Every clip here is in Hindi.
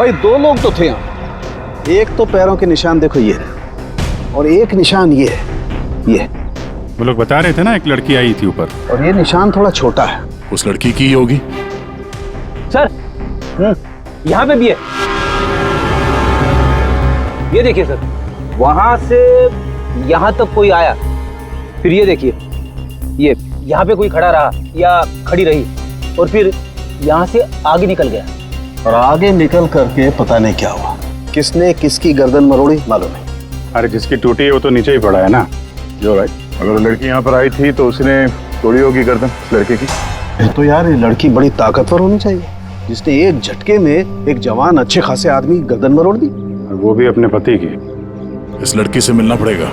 भाई 2 लोग तो थे यहाँ। एक तो पैरों के निशान देखो ये है, और एक निशान ये है, ये। वो लोग बता रहे थे ना एक लड़की आई थी ऊपर, और ये निशान थोड़ा छोटा है। उस लड़की की होगी। सर यहाँ पे भी है, ये देखिए सर, वहां से यहाँ तक कोई आया, फिर ये देखिए, ये यहाँ पे कोई खड़ा रहा या खड़ी रही, और फिर यहाँ से आगे निकल गया। और आगे निकल करके पता नहीं क्या हुआ, किसने किसकी गर्दन मरोड़ी मालूम नहीं। अरे जिसकी टूटी है वो तो नीचे ही पड़ा है ना। जो राइट, अगर लड़की यहाँ पर आई थी तो उसने तोड़ी होगी गर्दन लड़के की। तो यार ये लड़की बड़ी ताकतवर होनी चाहिए, जिसने एक झटके में एक जवान अच्छे खासे आदमी गर्दन मरोड़ दी, और वो भी अपने पति की। इस लड़की से मिलना पड़ेगा।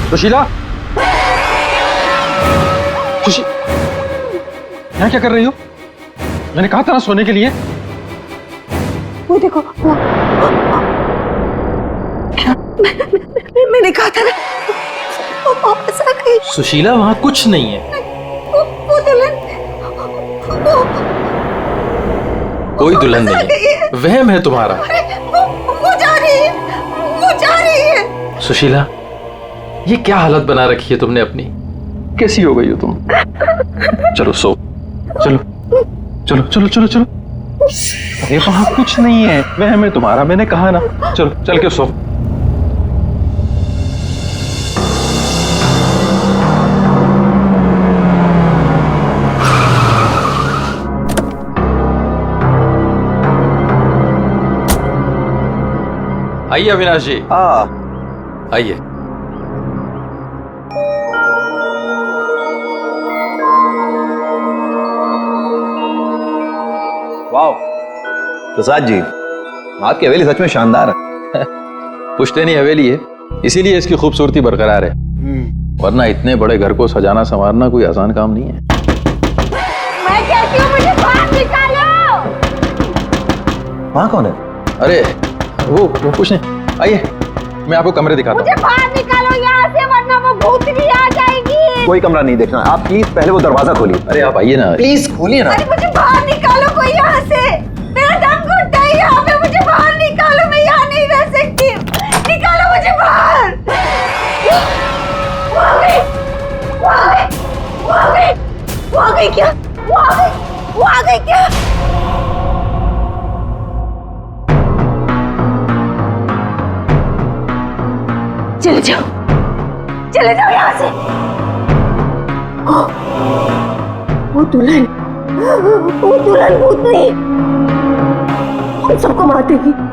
सुशीला, यहाँ क्या कर रही हो? मैंने कहा था ना सोने के लिए। वो देखो, वो क्या मैंने कहा था ना, वो वापस आ गई। सुशीला वहाँ कुछ नहीं है। वो दुल्हन, कोई दुल्हन नहीं है, वहम है तुम्हारा। वो जा रही है, वो जा रही है। सुशीला, ये क्या हालत बना रखी है तुमने अपनी? कैसी हो गई हो तुम? चलो सो, चलो चलो चलो चलो चलो। अरे वहां कुछ नहीं है, वहम है तुम्हारा, मैंने कहा ना। चलो चल के सो। आइए अविनाश जी, आइए। वाह प्रसाद जी, आपकी हवेली सच में शानदार है। पुश्तैनी हवेली है, इसीलिए इसकी खूबसूरती बरकरार है, वरना इतने बड़े घर को सजाना संवारना कोई आसान काम नहीं है। मैं कहती हूँ मुझे बाहर निकालो। वहाँ कौन है? अरे वो कुछ नहीं, आइए मैं आपको कमरे दिखाता मुझे बाहर निकालो यहाँ से, वरना वो भूतनी आ जाएगी। कोई कमरा नहीं देखना, आप प्लीज पहले वो दरवाजा खोलिए। हूँ। अरे आप आइए ना, प्लीज खोलिए ना। अरे मुझे बाहर निकालो कोई यहाँ से, मेरा दम घुटता है यहाँ पे, मुझे बाहर निकालो, मैं यहाँ नहीं रह सकती। निकालो मुझे बाहर। वो आ गई, वो आ गई, वो आ गई, वो आ गई क्या? वो आ गई, वो आ गई क्या? चले जाओ, चले जाओ यहाँ से। वो दुल्हन भूतनी हम सबको मार देगी, हम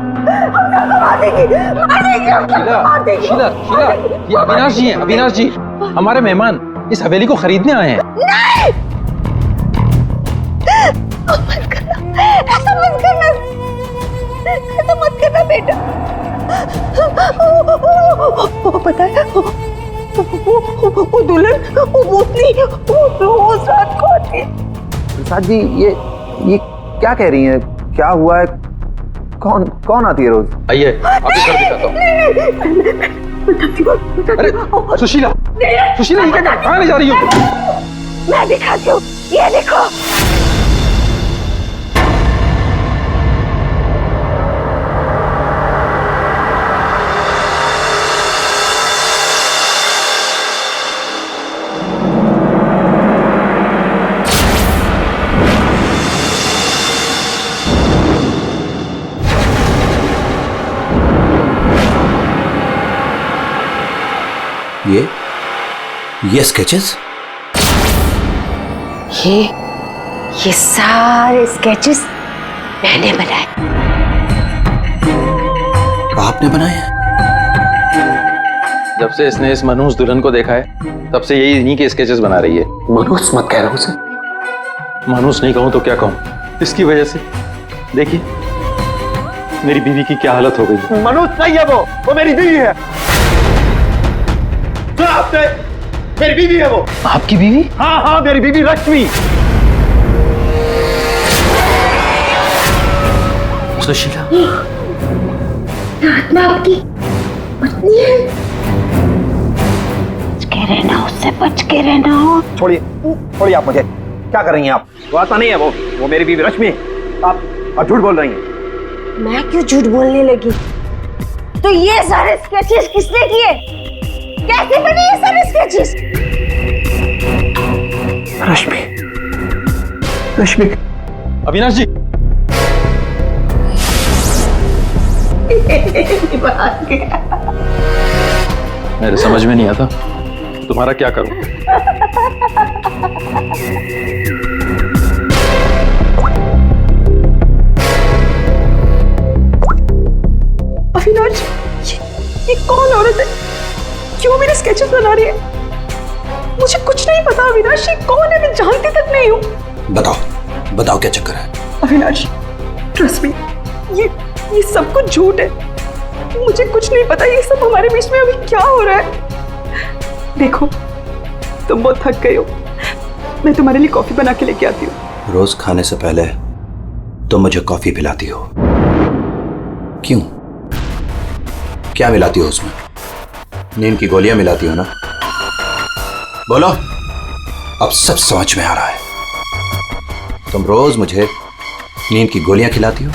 सबको मार देगी, मार देगी, हम सबको मार देगी। शीला, शीला, ये अविनाश जी हैं, अविनाश जी हमारे मेहमान इस हवेली को खरीदने आए हैं। नहीं, मत करना, ऐसा मत करना, ऐसा मत करना बेटा। वो पता है, वो दुल्हन, वो भूतनी, वो रोज रात को आती है। प्रसाद जी, ये क्या कह रही हैं? क्या हुआ है? कौन आती है रोज? आइए आपको घर दिखाता हूँ। अरे सुशीला, सुशीला ये क्या कहाँ ले जा रही हो? मैं दिखाती हूँ, ये देखो। ये स्केचेस, ये सारे स्केचेस मैंने बनाए। आपने बनाए हैं? जब से इसने इस मनहूस दुल्हन को देखा है, तब से यही इन्हीं के स्केचेस बना रही है। मनहूस मत कह रहा हूं उसे। मनहूस नहीं कहूं तो क्या कहूं? इसकी वजह से देखिए मेरी बीवी की क्या हालत हो गई। मनोज नहीं है वो मेरी बीवी है। सुना आपने? मेरी बीवी है वो। आपकी बीवी? हाँ मेरी बीवी रश्मि। सुशीला, आत्मा आपकी पत्नी है। बच के रहना, उससे बच के रहना। छोड़िए आप मुझे। क्या कर रही हैं आप? वो आत्मा नहीं है वो मेरी बीवी रश्मि है। आप झूठ बोल रही हैं। मैं क्यों झूठ बोलने लगी? तो ये सारे स्केचेस किसने किए? कैसे बने ये सारे स्केचेस? रश्मि। अविनाश जी। मेरे समझ में नहीं आता तुम्हारा क्या करूं। अविनाश, ये कौन औरत है? क्यों मेरे स्केचेस बना रही है? मुझे कुछ नहीं पता अविनाश, ये कौन है? मैं जानती तक नहीं हूँ। बताओ क्या चक्कर है? अविनाश, ट्रस्ट मी, ये सब कुछ झूठ है। मुझे कुछ नहीं पता ये सब हमारे बीच में अभी क्या हो रहा है। देखो, तुम बहुत थक गए हो, मैं तुम्हारे लिए कॉफी बना के लेके आती हूँ। रोज खाने से पहले तुम मुझे कॉफी पिलाती हो, क्यों? क्या मिलाती हो उसमें? नींद की गोलियां मिलाती हो ना? बोलो, अब सब समझ में आ रहा है। तुम रोज मुझे नींद की गोलियां खिलाती हो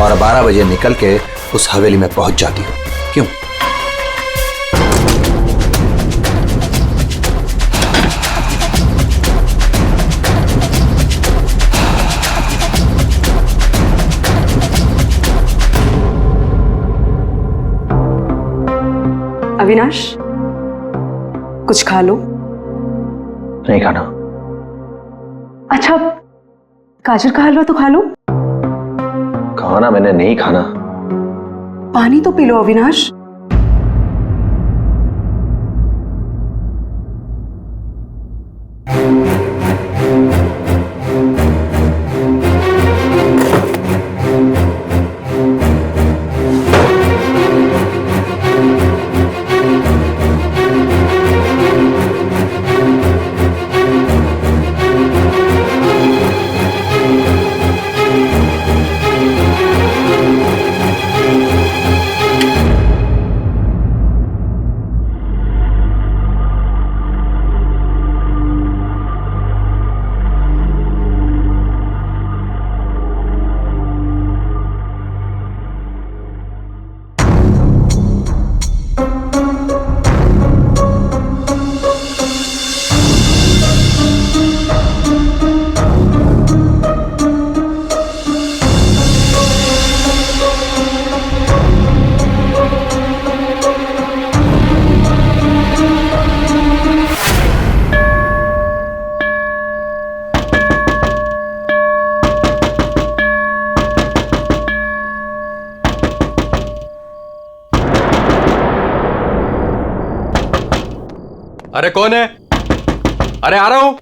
और 12 बजे निकल के उस हवेली में पहुंच जाती हो, क्यों? अविनाश, कुछ खा लो। नहीं खाना। अच्छा, गाजर का हलवा तो खा लो। खाना मैंने नहीं खाना। पानी तो पी लो अविनाश। अरे कौन है? अरे आ रहा हूं।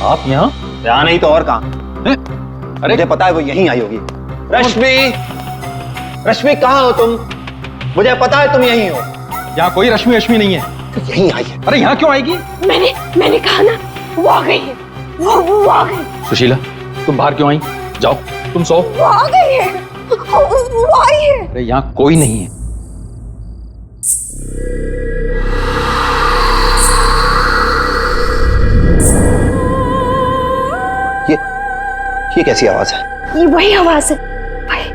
आप यहाँ नहीं तो और कहां? अरे मुझे पता है वो यहीं आई होगी। रश्मि कहां हो तुम? मुझे पता है तुम यहीं हो। यहाँ कोई रश्मि नहीं है। यहीं आई है। अरे यहाँ क्यों आएगी? मैंने कहा ना, वो आ गई है। वो आ गई। सुशीला, तुम बाहर क्यों आई? जाओ तुम सो। वो आ गई है। वो आई है। अरे यहाँ कोई नहीं है। ये कैसी आवाज है? ये वही आवाज है, वही।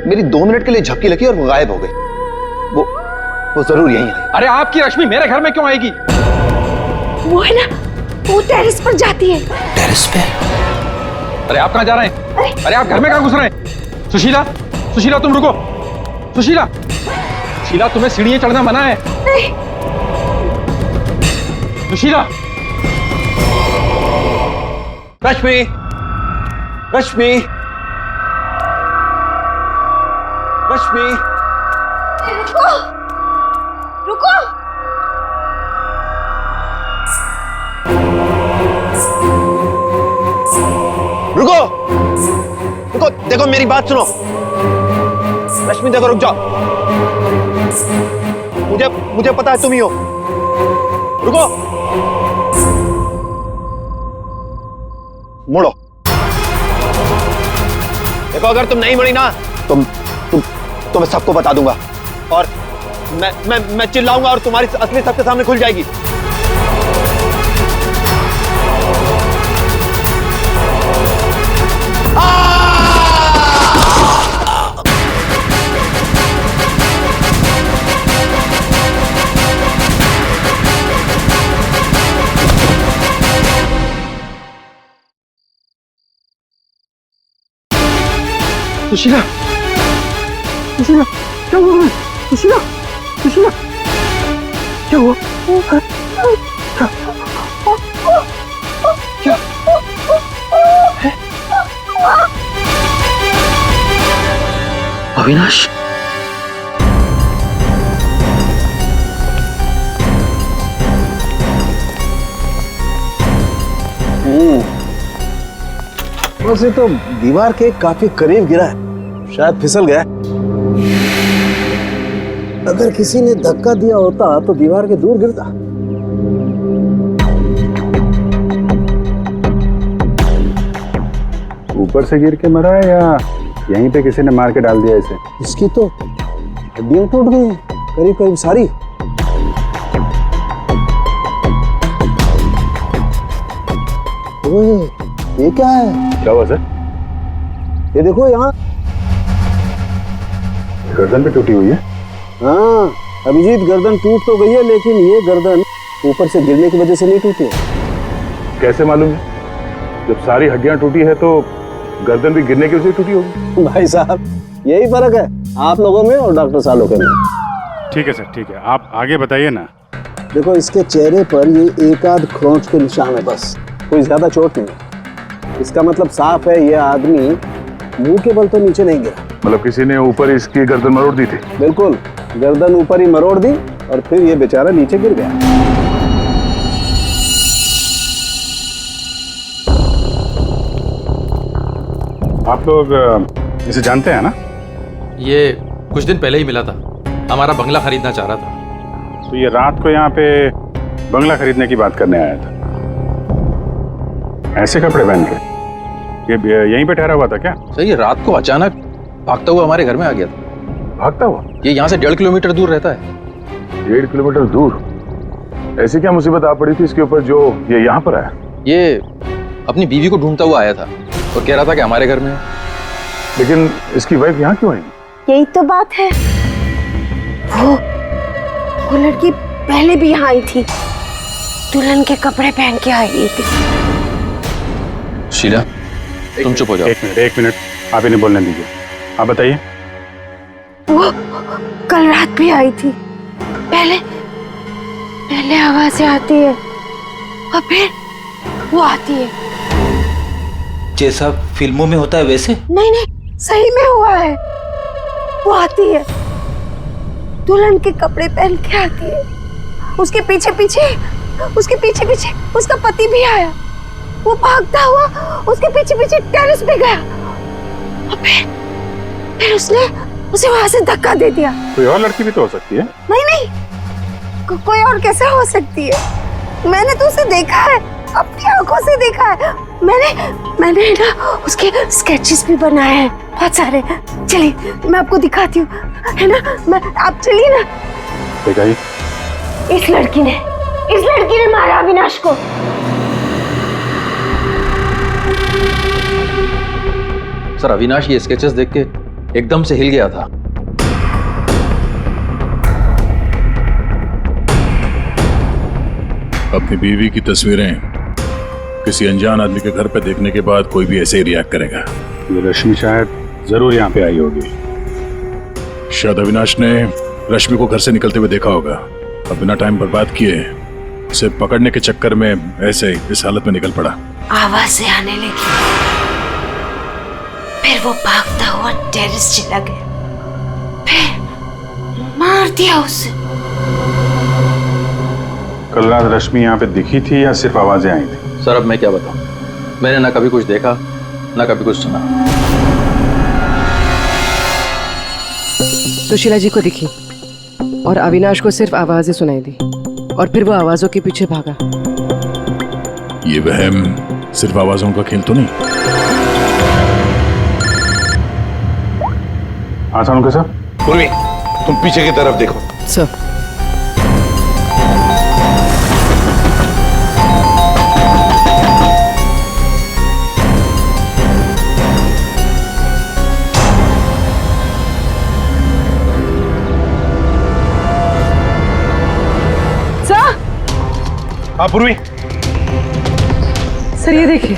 मेरी 2 मिनट के लिए झपकी लगी और वो गायब हो गई। वो जरूर यहीं आई। अरे आपकी रश्मि मेरे घर में क्यों आएगी? वो है ना, वो टेरेस पर जाती है। टेरेस पे? अरे आप कहाँ जा रहे हैं? अरे आप घर में कहाँ घुस रहे हैं? सुशीला, सुशीला तुम रुको। सुशीला, सुशीला तुम्हें सीढ़ियां चढ़ना मना है। नहीं। सुशीला। रश्मि, रश्मि, रश्मि, रुको, रुको। रुको, रुको, देखो मेरी बात सुनो। रश्मि देखो, रुक जाओ। मुझे पता है तुम ही हो। रुको, मुड़ो। देखो अगर तुम नहीं मुड़ी ना तो मैं सबको बता दूंगा और मैं चिल्लाऊंगा और तुम्हारी असली सबके सामने खुल जाएगी। सुशीला, सुशीला, क्या हुआ? सुशीला, सुशीला, क्या हुआ? क्या? अविनाश, वैसे तो दीवार के काफी करीब गिरा है, शायद फिसल गया। अगर किसी ने धक्का दिया होता तो दीवार के दूर गिरता। ऊपर से गिर के मरा है या यहीं पे किसी ने मार के डाल दिया इसे? इसकी तो हड्डियां टूट गई हैं, करीब करीब सारी। ओए, ये क्या है? क्या हुआ सर? ये देखो यहाँ। गर्दन पे टूटी हुई है। हाँ अभिजीत, गर्दन टूट तो गई है लेकिन ये गर्दन ऊपर से गिरने की वजह से नहीं टूटी है। कैसे मालूम है? जब सारी हड्डियां टूटी है तो गर्दन भी गिरने की वजह से टूटी होगी। भाई साहब, यही फर्क है आप लोगों में और डॉक्टर सालोके में। ठीक है सर, ठीक है, आप आगे बताइए ना। देखो इसके चेहरे पर ये एक आध खरोंच के निशान है, बस कोई ज्यादा चोट नहीं। इसका मतलब साफ है ये आदमी मुंह के बल तो नीचे नहीं गिरा। मतलब किसी ने ऊपर इसकी गर्दन मरोड़ दी थी? बिल्कुल, गर्दन ऊपर ही मरोड़ दी और फिर ये बेचारा नीचे गिर गया। आप लोग इसे जानते हैं ना? ये कुछ दिन पहले ही मिला था, हमारा बंगला खरीदना चाह रहा था। तो ये रात को यहाँ पे बंगला खरीदने की बात करने आया था। ऐसे कपड़े पहन के ये यहीं पे ठहरा हुआ था क्या? सर ये रात को अचानक भागता हुआ हमारे घर में आ गया था। भागता हुआ? ये यहाँ से 1.5 किलोमीटर दूर रहता है। 1.5 किलोमीटर दूर? ऐसी क्या मुसीबत आ पड़ी थी इसके ऊपर जो ये यहाँ पर आया? ये अपनी बीवी को ढूंढता हुआ आया था और कह रहा था कि हमारे घर में है। लेकिन इसकी वाइफ यहाँ क्यों आई? यही तो बात है, वो लड़की पहले भी यहाँ आई थी, दुल्हन के कपड़े पहन के आई थी। शीला, तुम चुप हो जाओ। एक मिनट, आप इन्हें बोलने दीजिए। आप बताइए। वो कल रात भी आई थी, पहले आवाजें आती है और फिर वो आती है। जैसा फिल्मों में होता है वैसे? नहीं, सही में हुआ है। वो आती है, दुल्हन के कपड़े पहन के आती है, उसके पीछे पीछे उसका पति भी आया। वो भागता हुआ उसके पीछे पीछे टेरेस पे गया और फिर उसने उसे वहां से धक्का दे दिया। कोई और लड़की भी तो हो सकती है। नहीं, कोई और कैसे हो सकती है? मैंने तो उसे देखा है, अपनी आंखों से देखा है। मैंने ना उसके स्केचेस भी बनाए हैं बहुत सारे। चलिए मैं आपको दिखाती हूँ, है ना? आप चलिए ना। देखा ही इस लड़की ने मारा अविनाश को। सर अविनाश ये स्केचेस देख के एकदम से हिल गया था। अपनी बीवी की तस्वीरें किसी अनजान आदमी के घर पे देखने के बाद कोई भी ऐसे ही रिएक्ट करेगा। ये रश्मि शायद जरूर यहाँ पे आई होगी। शायद अविनाश ने रश्मि को घर से निकलते हुए देखा होगा और बिना टाइम बर्बाद किए उसे पकड़ने के चक्कर में ऐसे इस हालत में निकल पड़ा। आवाजें आने लगी, फिर वो भागता हुआ टेरेस चला गया, फिर मार दिया उसे। कल रात रश्मि यहाँ पे दिखी थी या सिर्फ आवाजें आई थी? सर अब मैं क्या बताऊं, मैंने ना कभी कुछ देखा ना कभी कुछ सुना। सुशीला जी को दिखी और अविनाश को सिर्फ आवाजें सुनाई दी और फिर वो आवाजों के पीछे भागा। ये वहम सिर्फ आवाजों का खेल तो नहीं? हाँ सानुका साहब। पूर्वी, तुम पीछे की तरफ देखो। सर हाँ पूर्वी। सर ये देखिए,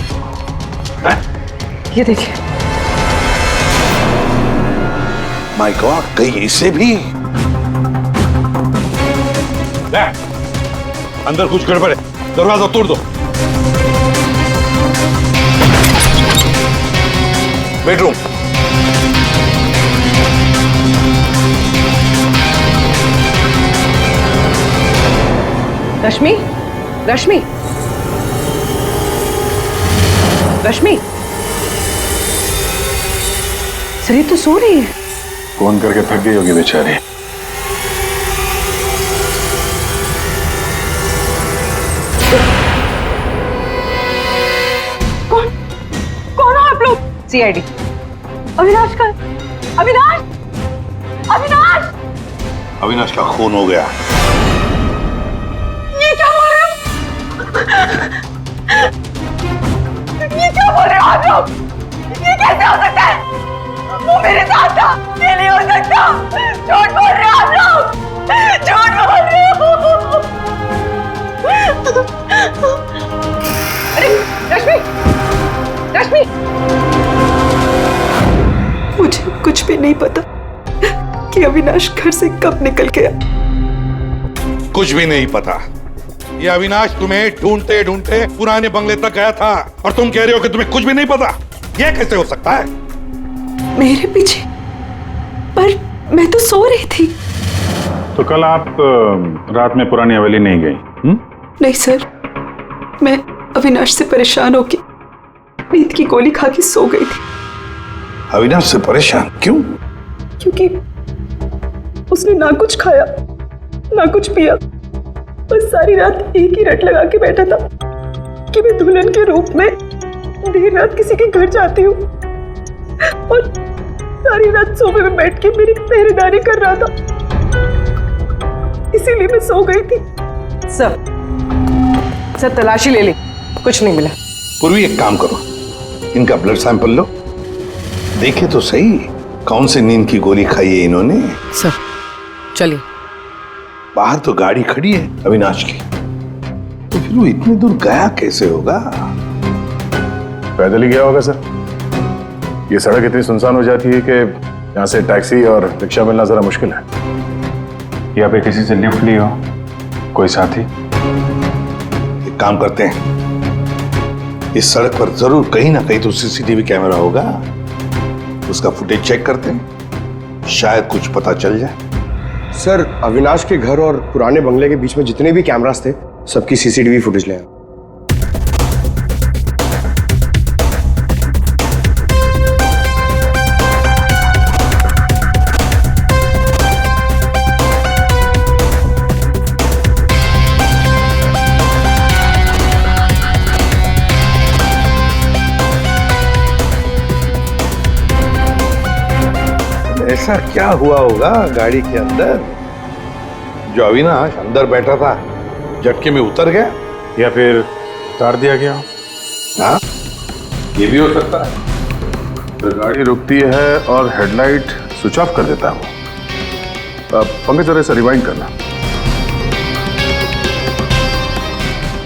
ये देखिए। माय गॉड, कहीं इसे भी? अंदर कुछ गड़बड़ है, दरवाजा तोड़ दो। बेडरूम। रश्मि, रश्मि, रश्मि, सर ये तो सो रही है। फोन करके थक गई होगी बेचारी। कौन हो आप लोग? सीआईडी। अविनाश का, अविनाश, अविनाश, अविनाश का खून हो गया। ये क्या बोल रहे हो? ये क्या बोल रहे हो आप लोग? ये कैसे हो सकता है? वो मेरे साथ था, ये नहीं हो सकता। झूठ बोल रहे हो आप लोग, झूठ बोल रहे हो। अरे रश्मि, रश्मि, मुझे कुछ भी नहीं पता कि अविनाश घर से कब निकल गया। कुछ भी नहीं पता। ये अविनाश तुम्हें ढूंढते ढूंढते पुराने बंगले तक गया था और तुम कह रहे हो कि तुम्हें कुछ भी नहीं पता। ये कैसे हो सकता है? मेरे पीछे? पर मैं तो सो रही थी। तो कल आप रात में पुरानी हवेली नहीं गई? नहीं सर, मैं अविनाश से परेशान होके नींद की गोली खा के सो गई थी। अविनाश से परेशान क्यों? क्योंकि उसने ना कुछ खाया ना कुछ पिया, बस सारी रात एक ही रट लगा के बैठा था कि मैं दुल्हन के रूप में देर रात किसी के घर जाती हूँ, और सारी रात सोफे में बैठ के मेरी पहरेदारी कर रहा था। इसीलिए मैं सो गई थी। सर तलाशी ले ली, कुछ नहीं मिला। पूर्वी एक काम करो, इनका ब्लड सैंपल लो, देखे तो सही कौन सी नींद की गोली खाई है इन्होंने। सर चलिए। बाहर तो गाड़ी खड़ी है अविनाश की, तो फिर वो इतनी दूर गया कैसे होगा? पैदल ही गया होगा सर। ये सड़क इतनी सुनसान हो जाती है कि यहाँ से टैक्सी और रिक्शा मिलना जरा मुश्किल है। या फिर किसी से लिफ्ट ली हो, कोई साथी। एक काम करते हैं, इस सड़क पर जरूर कहीं ना कहीं तो सीसीटीवी कैमरा होगा, उसका फुटेज चेक करते हैं, शायद कुछ पता चल जाए। सर अविनाश के घर और पुराने बंगले के बीच में जितने भी कैमरास थे सबकी सीसीटीवी फुटेज ले आए। ऐसा क्या हुआ होगा गाड़ी के अंदर जो अविनाश अंदर बैठा था झटके में उतर गया, या फिर उतार दिया गया? हाँ ये भी हो सकता है। तो गाड़ी रुकती है और हेडलाइट स्विच ऑफ कर देता है वो। पंकज जरा से रिवाइंड करना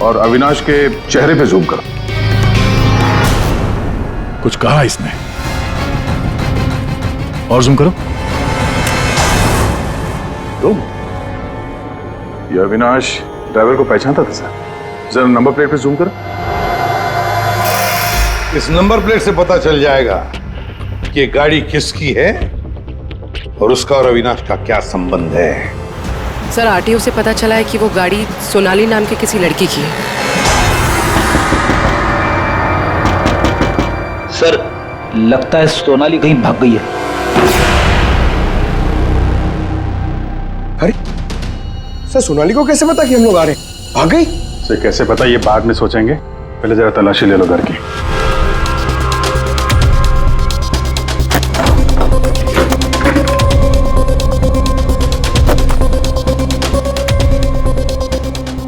और अविनाश के चेहरे पे जूम करो। कुछ कहा इसने? और जूम करो। ये अविनाश ड्राइवर को पहचानता था सर। जरा नंबर प्लेट पे जूम करो। इस नंबर प्लेट से पता चल जाएगा कि ये गाड़ी किसकी है और उसका और अविनाश का क्या संबंध है। सर आरटीओ से पता चला है कि वो गाड़ी सोनाली नाम के किसी लड़की की है। सर लगता है सोनाली कहीं भाग गई है। अरे सर सोनाली को कैसे पता कि हम लोग आ रहे हैं? भाग गई? सर कैसे पता, ये बाद में सोचेंगे, पहले जरा तलाशी ले लो घर की।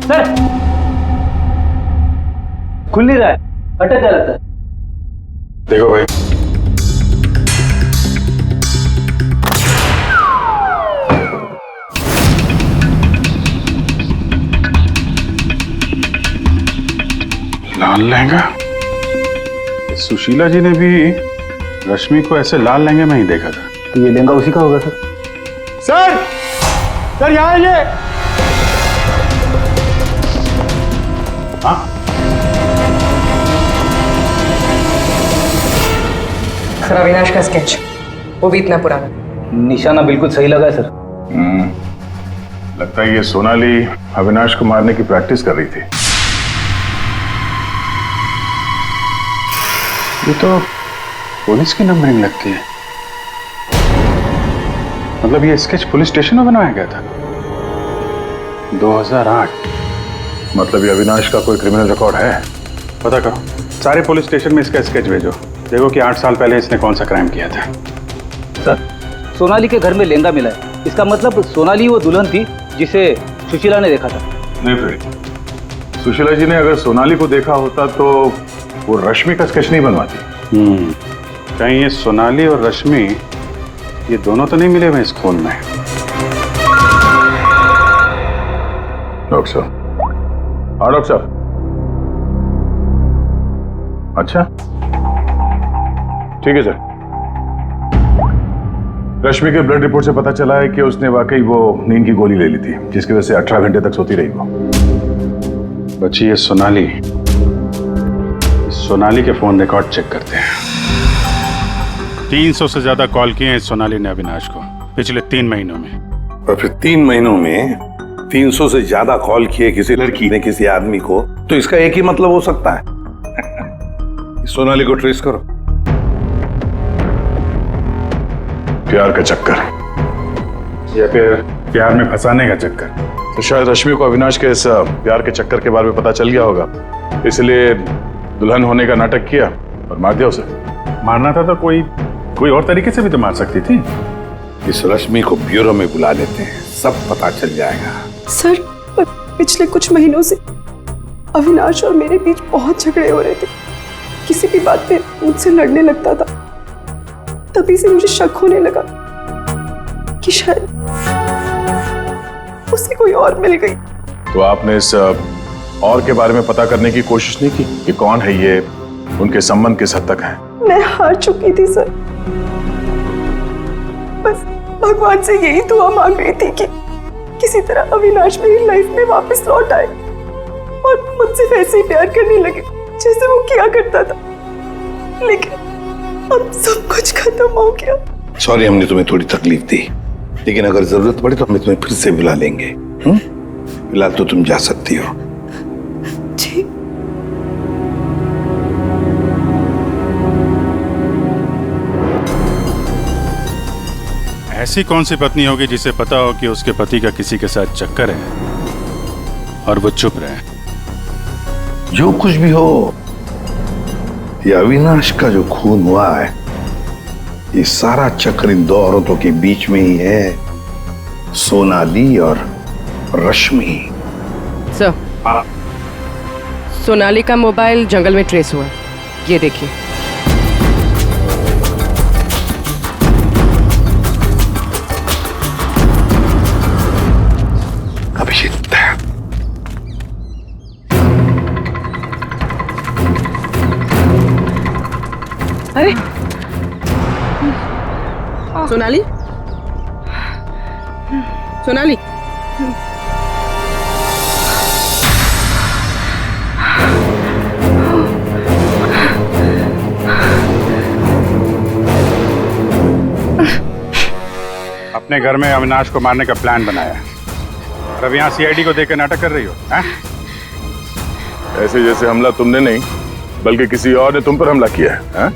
सर खुल नहीं रहा है, अटक गया लगता है। देखो भाई, लाल लहंगा। सुशीला जी ने भी रश्मि को ऐसे लाल लहंगे में ही देखा था। तो ये लहंगा उसी का होगा सर। सर सर यहाँ आइए। हाँ सर अविनाश का स्केच, वो भी इतना पुराना। निशाना बिल्कुल सही लगा है सर। लगता है ये सोनाली अविनाश को मारने की प्रैक्टिस कर रही थी। ये तो पुलिस की नंबरिंग लगती है। मतलब ये स्केच पुलिस स्टेशन में बनाया गया था 2008। मतलब ये अविनाश का कोई क्रिमिनल रिकॉर्ड है? पता करो, सारे पुलिस स्टेशन में इसका स्केच भेजो, देखो कि 8 साल पहले इसने कौन सा क्राइम किया था। सर सोनाली के घर में लहंगा मिला है, इसका मतलब सोनाली वो दुल्हन थी जिसे सुशीला ने देखा था। नहीं फिर सुशीला जी ने अगर सोनाली को देखा होता तो वो रश्मि का स्केच नहीं बनवाती। कहीं ये सोनाली और रश्मि ये दोनों तो नहीं मिले हुए इस खून में? डॉक्टर साहब। हाँ डॉक्टर साहब। अच्छा ठीक है सर। रश्मि के ब्लड रिपोर्ट से पता चला है कि उसने वाकई वो नींद की गोली ले ली थी, जिसकी वजह से 18 घंटे तक सोती रही वो। बच्ची ये सोनाली, सोनाली के फोन रिकॉर्ड चेक करते हैं। 300 से ज्यादा कॉल किए हैं सोनाली ने अविनाश को पिछले 3 महीनों में। और फिर 3 महीनों में 300 से ज्यादा कॉल किए किसी लड़की ने किसी आदमी को, तो इसका एक ही मतलब हो सकता है सोनाली को ट्रेस करो। प्यार का चक्कर या फिर प्यार में फंसाने का चक्कर। तो शायद रश्मि को अविनाश के इस प्यार के चक्कर के बारे में पता चल गया होगा, इसलिए दुल्हन होने का नाटक किया और मार दिया उसे। मारना था तो कोई और तरीके से भी तो मार सकती थी। इस रश्मि को ब्यूरो में बुला लेते हैं, सब पता चल जाएगा। सर पिछले कुछ महीनों से अविनाश और मेरे बीच बहुत झगड़े हो रहे थे। किसी भी बात पे मुझसे लड़ने लगता था। तभी से मुझे शक होने लगा कि शायद उसे कोई और मिल गई। तो आपने इस और के बारे में पता करने की कोशिश नहीं की कि कौन है ये, उनके संबंध किस हद तक है? मैं हार चुकी थी सर। बस भगवान से यही दुआ मांग रही थी कि किसी तरह अविनाश मेरी लाइफ में वापस लौट आए और मुझसे वैसे ही प्यार करने लगे जैसे वो किया करता था। लेकिन अब सब कुछ खत्म हो गया। सॉरी हमने तुम्हें थोड़ी तकलीफ दी, लेकिन अगर जरूरत पड़े तो हम तुम्हें फिर से बुला लेंगे। फिलहाल तो तुम जा सकती हो। जी। ऐसी कौन सी पत्नी होगी जिसे पता हो कि उसके पति का किसी के साथ चक्कर है और वो चुप रहे? जो कुछ भी हो, ये अविनाश का जो खून हुआ है, ये सारा चक्कर इन 2 औरतों के बीच में ही है, सोनाली और रश्मि। सर, सोनाली का मोबाइल जंगल में ट्रेस हुआ है, ये देखिए। अभिजीत, अरे सोनाली, सोनाली, अपने घर में अविनाश को मारने का प्लान बनाया और अब यहाँ सीआईडी को देकर नाटक कर रही हो, हैं? ऐसे जैसे हमला तुमने नहीं बल्कि किसी और ने तुम पर हमला किया है।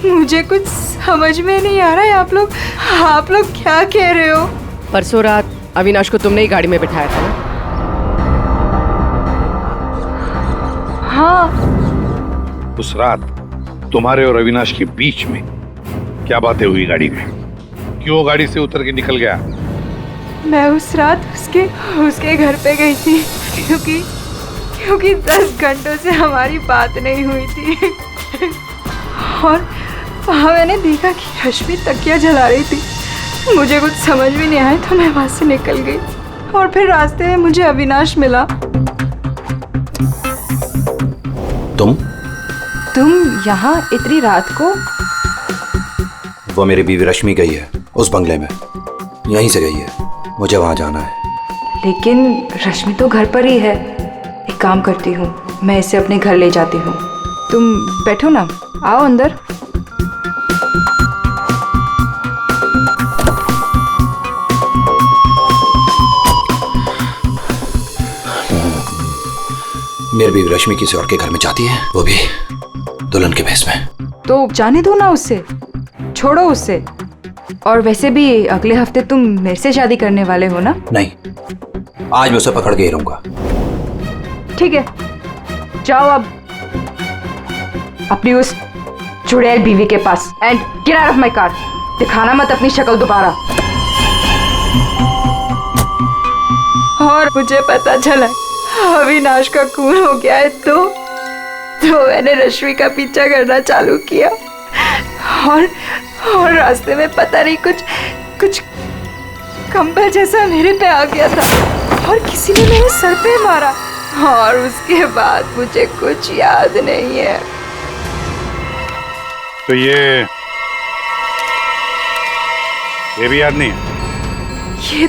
मुझे कुछ समझ में नहीं आ रहा है। आप लोग क्या कह रहे हो? परसों रात अविनाश को तुमने ही गाड़ी में बिठाया था ना? हाँ। उस रात तुम्हारे और अविनाश के बीच में क्या बातें हुई गाड़ी में? क्यों गाड़ी से उतर के निकल गया? मैं उस रात उसके घर पे गई थी क्योंकि 10 घंटों से हमारी बात नहीं हुई थी और वहाँ मैंने देखा कि रश्मि तकिया जला रही थी। मुझे कुछ समझ में नहीं आया तो मैं वहाँ से निकल गई और फिर रास्ते में मुझे अविनाश मिला। तुम यहाँ इतनी रात को? वो मेरी बीवी रश्मि गई है उस बंगले में, यहीं से गई है, मुझे वहां जाना है। लेकिन रश्मि तो घर पर ही है। एक काम करती हूँ, मैं इसे अपने घर ले जाती हूँ। तुम बैठो ना, आओ अंदर। मेरी बीवी रश्मि किसी और के घर में जाती है, वो भी दुल्हन के भेष में। तो जाने दो ना उसे, छोड़ो उसे। और वैसे भी अगले हफ्ते तुम मेरे से शादी करने वाले हो ना? नहीं, आज मैं उसे पकड़ के ही रहूंगा। ठीक है, जाओ अब अपनी उस चुड़ैल बीवी के पास and get out of my car. दिखाना मत अपनी शक्ल दोबारा। और मुझे पता चला अविनाश का खून हो गया है तो मैंने रश्मि का पीछा करना चालू किया और रास्ते में पता नहीं कुछ कंबल जैसा मेरे पे आ गया था और किसी ने मेरे सर पे मारा और उसके बाद मुझे कुछ याद नहीं है। तो ये भी याद नहीं है? ये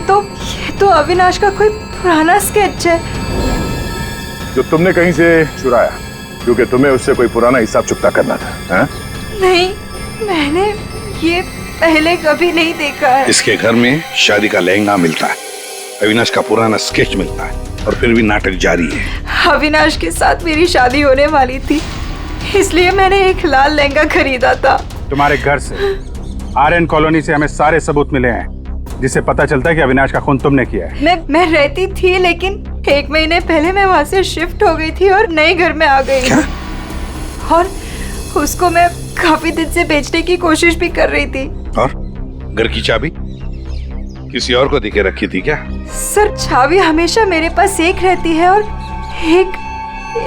तो अविनाश का कोई पुराना स्केच है जो तुमने कहीं से चुराया, क्योंकि तुम्हें उससे कोई पुराना हिसाब चुकता करना था। हैं? नहीं, मैंने ये पहले कभी नहीं देखा है। इसके घर में शादी का लहंगा मिलता है, अविनाश का पुराना स्केच मिलता है और फिर भी नाटक जारी है। अविनाश के साथ मेरी शादी होने वाली थी, इसलिए मैंने एक लाल लहंगा खरीदा था। तुम्हारे घर से, आर्यन कॉलोनी से हमें सारे सबूत मिले हैं जिससे पता चलता है कि अविनाश का खून तुमने किया है। मैं रहती थी, लेकिन 1 महीने पहले मैं वहाँ से शिफ्ट हो गई थी और नए घर में आ गई। और उसको मैं काफी दिन से बेचने की कोशिश भी कर रही थी। और घर की चाबी किसी और को देके रखी थी क्या? सर, चाबी हमेशा मेरे पास एक रहती है और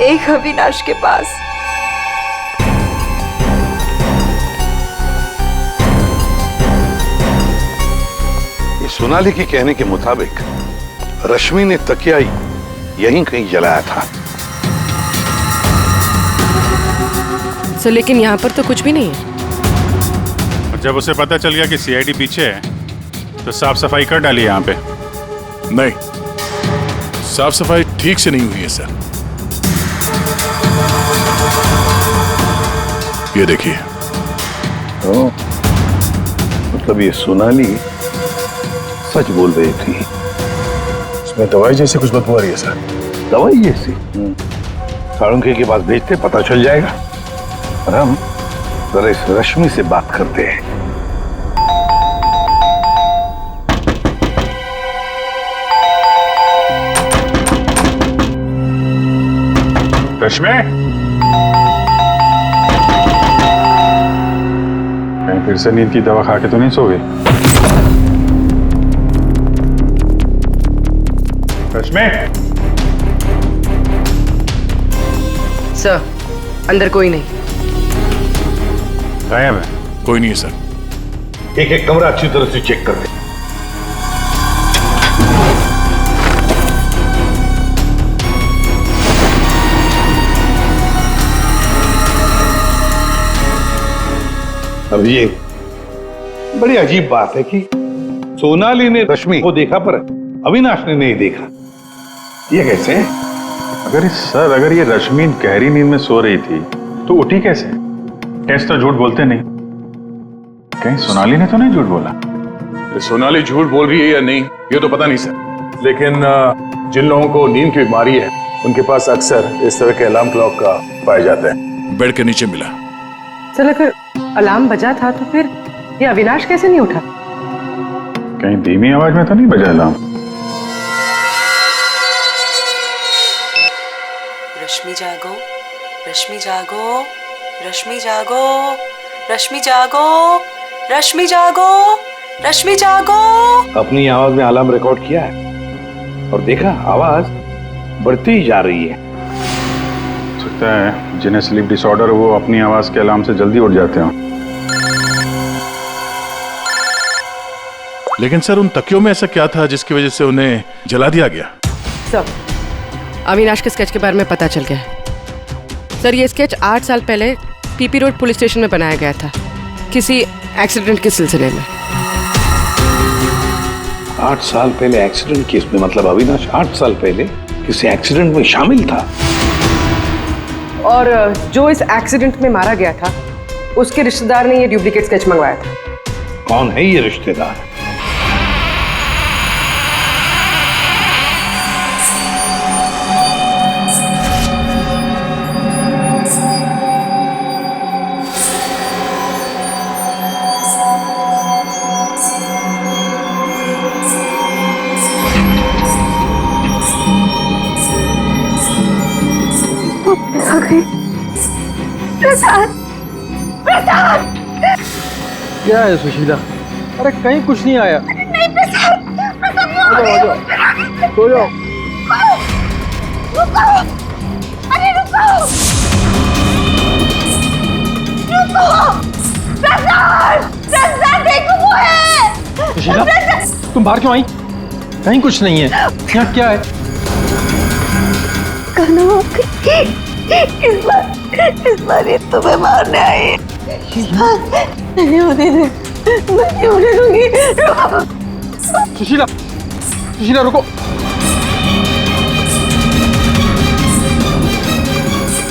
एक अविनाश के पास। ये सोनाली के कहने के मुताबिक रश्मि ने तकिया यहीं कहीं जलाया था। सर, लेकिन यहाँ पर तो कुछ भी नहीं है। और जब उसे पता चल गया कि सीआईडी पीछे है तो साफ सफाई कर डाली यहाँ पे। नहीं, साफ सफाई ठीक से नहीं हुई है सर। ये देखिए। मतलब ये सोनाली सच बोल रही थी। इसमें दवाई जैसी कुछ बदबू आ रही है सर। दवाई जैसी? साळुंखे के पास भेजते, पता चल जाएगा। और हम जरा इस रश्मि से बात करते हैं। रश्मि, कहीं फिर से नींद की दवा खा के तो नहीं सो गई? रश्मि, सर अंदर कोई नहीं। गायब है। कोई नहीं है सर। एक एक कमरा अच्छी तरह से चेक कर ले। अब ये बड़ी अजीब बात है कि सोनाली ने रश्मि को देखा पर अविनाश ने नहीं देखा। ये कैसे? अगर ये रश्मि गहरी नींद में सो रही थी तो उठी कैसे? टेस्ट तो झूठ बोलते नहीं। कहीं सोनाली ने तो नहीं झूठ बोला? सोनाली झूठ बोल रही है या नहीं ये तो पता नहीं सर, लेकिन जिन लोगों को नींद की बीमारी है उनके पास अक्सर इस तरह के अलार्म क्लॉक का पाया जाता है। बेड के नीचे मिला। सर अगर अलार्म बजा था तो फिर ये अविनाश कैसे नहीं उठा? कहीं धीमी आवाज में तो नहीं बजा अलार्म? रश्मि जागो, रश्मि जागो, रश्मि जागो, रश्मि जागो, रश्मि जागो, रश्मि जागो। अपनी आवाज में अलार्म रिकॉर्ड किया है और देखा आवाज बढ़ती ही जा रही है। सकता है जिन्हें स्लीप डिसऑर्डर वो अपनी आवाज के अलार्म से जल्दी उठ जाते हो। लेकिन सर उन तकियों में ऐसा क्या था जिसकी वजह से उन्हें जला दिया गया? सर अविनाश के स्केच के बारे में पता चल गया है। सर ये स्केच 8 साल पहले पीपी रोड पुलिस स्टेशन में बनाया गया था किसी एक्सीडेंट के सिलसिले में। 8 साल पहले एक्सीडेंट केस में, मतलब अविनाश 8 साल पहले किसी एक्सीडेंट में शामिल था। और जो इस एक्सीडेंट में मारा गया था उसके रिश्तेदार ने ये डुप्लीकेट स्केच मंगवाया था। कौन है ये रिश्तेदार? प्रसाद, प्रसाद। क्या है सुशीला? अरे कहीं कुछ नहीं आया। नहीं प्रसाद, प्रसाद सो जाओ। रुको, अरे रुको, रुको, प्रसाद, प्रसाद देखो वो है। सुशीला तुम बाहर क्यों आई? कहीं कुछ नहीं है। यहाँ क्या है? कहना इस बार ये तुम्हें मारने आई। नहीं होने दे, नहीं होने दूंगी। सुशीला, सुशीला रुको।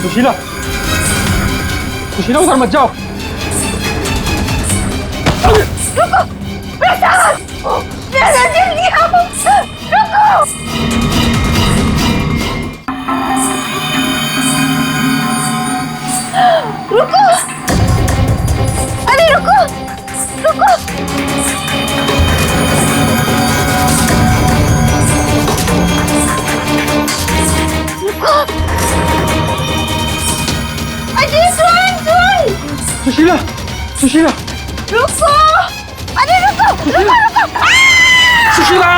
सुशीला, सुशीला उधर मत जाओ। रुको, प्रसाद, प्रसाद जल्दी आओ, रुको। रुको, अरे रुको, रुको। रुको, अजय सुन। सुशीला, सुशीला, रुको, अरे रुको, रुको, रुको। सुशीला!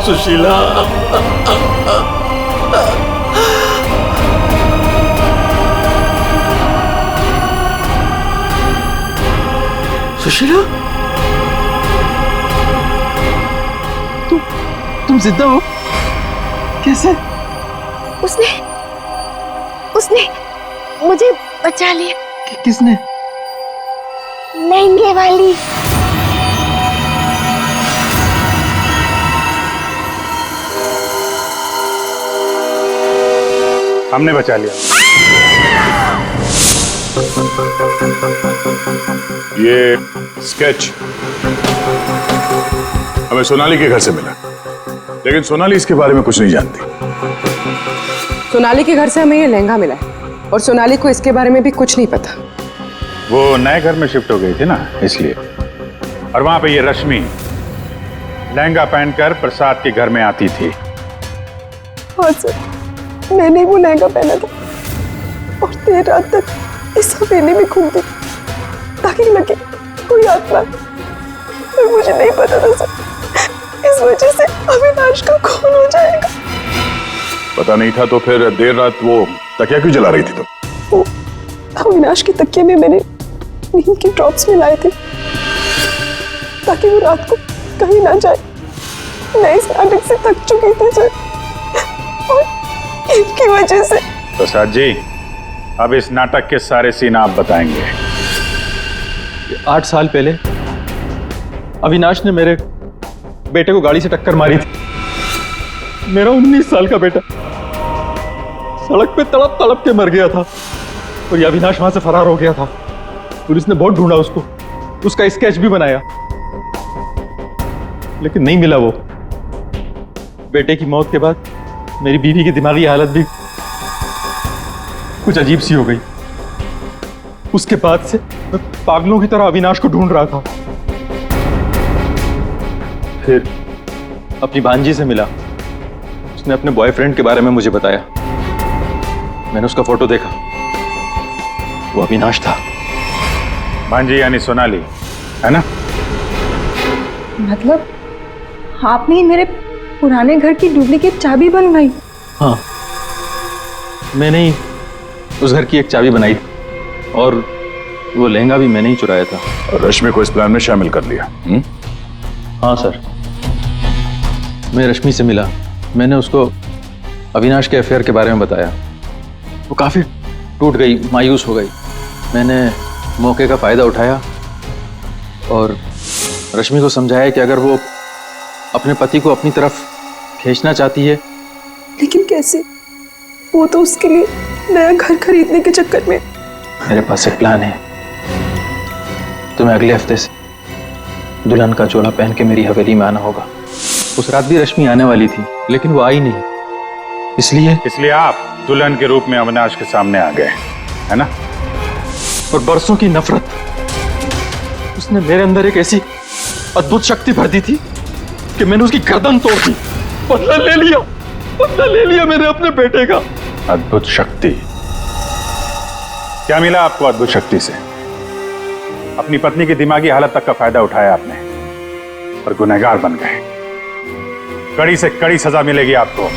सुशीला, सुशीला, तुम जिंदा हो? कैसे? उसने मुझे बचा लिया। किसने? लहंगे वाली। हमने बचा लिया। ये स्केच हमें सोनाली के घर से मिला, लेकिन सोनाली इसके बारे में कुछ नहीं जानती। सोनाली के घर से हमें ये लहंगा मिला है और सोनाली को इसके बारे में भी कुछ नहीं पता। वो नए घर में शिफ्ट हो गई थी ना, इसलिए। और वहां पे ये रश्मि लहंगा पहनकर प्रसाद के घर में आती थी। हाँ सर, मैंने वो लहंगा पहना था। और देर रात तक इस हवेली में घूमती ताकि लगे कोई आत्मा, पर मुझे नहीं पता था सर इस वजह से अविनाश का खून हो जाएगा। पता नहीं था तो फिर देर रात वो तकिया क्यों जला रही थी तुम? वो अविनाश के तकिए में मैंने नींद की ड्रॉप्स मिलाए थे ताकि वो रात को कहीं ना जाए। मैं इस नाटक से थक चुकी थी सर और इनकी वजह से। प्रसाद जी, अब इस नाटक के सारे सीन आप बताएंगे। 8 साल पहले अविनाश ने मेरे बेटे को गाड़ी से टक्कर मारी थी। मेरा 19 साल का बेटा सड़क पे तड़प तड़प के मर गया था और ये अविनाश वहां से फरार हो गया था। पुलिस ने बहुत ढूंढा उसको, उसका स्केच भी बनाया, लेकिन नहीं मिला वो। बेटे की मौत के बाद मेरी बीवी की दिमागी हालत भी कुछ अजीब सी हो गई। उसके बाद से मैं पागलों की तरह अविनाश को ढूंढ रहा था। फिर अपनी भांजी से मिला, उसने अपने बॉयफ्रेंड के बारे में मुझे बताया। मैंने उसका फोटो देखा, वो अविनाश था। भांजी यानी सोनाली, है ना? मतलब आपने ही मेरे पुराने घर की डुप्लीकेट चाबी बनवाई? हाँ, मैंने ही उस घर की एक चाबी बनाई थी और वो लहंगा भी मैंने ही चुराया था। और रश्मि को इस प्लान में शामिल कर लिया? हाँ सर, मैं रश्मि से मिला, मैंने उसको अविनाश के अफेयर के बारे में बताया। वो काफ़ी टूट गई, मायूस हो गई। मैंने मौके का फ़ायदा उठाया और रश्मि को समझाया कि अगर वो अपने पति को अपनी तरफ खींचना चाहती है। लेकिन कैसे? वो तो उसके लिए नया घर खरीदने के चक्कर में। मेरे पास एक प्लान है। तुम्हें अगले हफ्ते से दुल्हन का जोड़ा पहन के मेरी हवेली में आना होगा। उस रात भी रश्मि आने वाली थी, लेकिन वो आई नहीं। इसलिए आप दुल्हन के रूप में अविनाश के सामने आ गए, है ना? और बरसों की नफरत, उसने मेरे अंदर एक ऐसी अद्भुत शक्ति भर दी थी कि मैंने उसकी गर्दन तोड़ दी। बदला ले लिया मैंने अपने बेटे का। अद्भुत शक्ति? क्या मिला आपको अद्भुत शक्ति से? अपनी पत्नी की दिमागी हालत तक का फायदा उठाया आपने और गुनहगार बन गए। कड़ी से कड़ी सजा मिलेगी आपको।